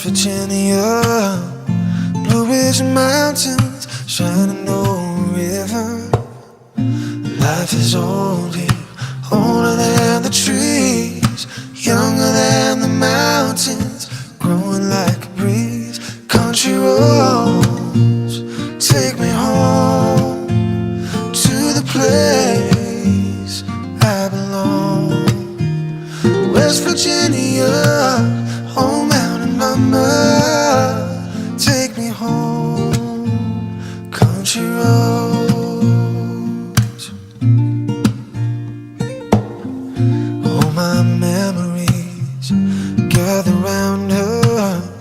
West Virginia, Blue Ridge Mountains, Shenandoah River. Life is old here, older than the trees, younger than the mountains, growing like a breeze. Country roads take me home to the place I belong. West Virginia,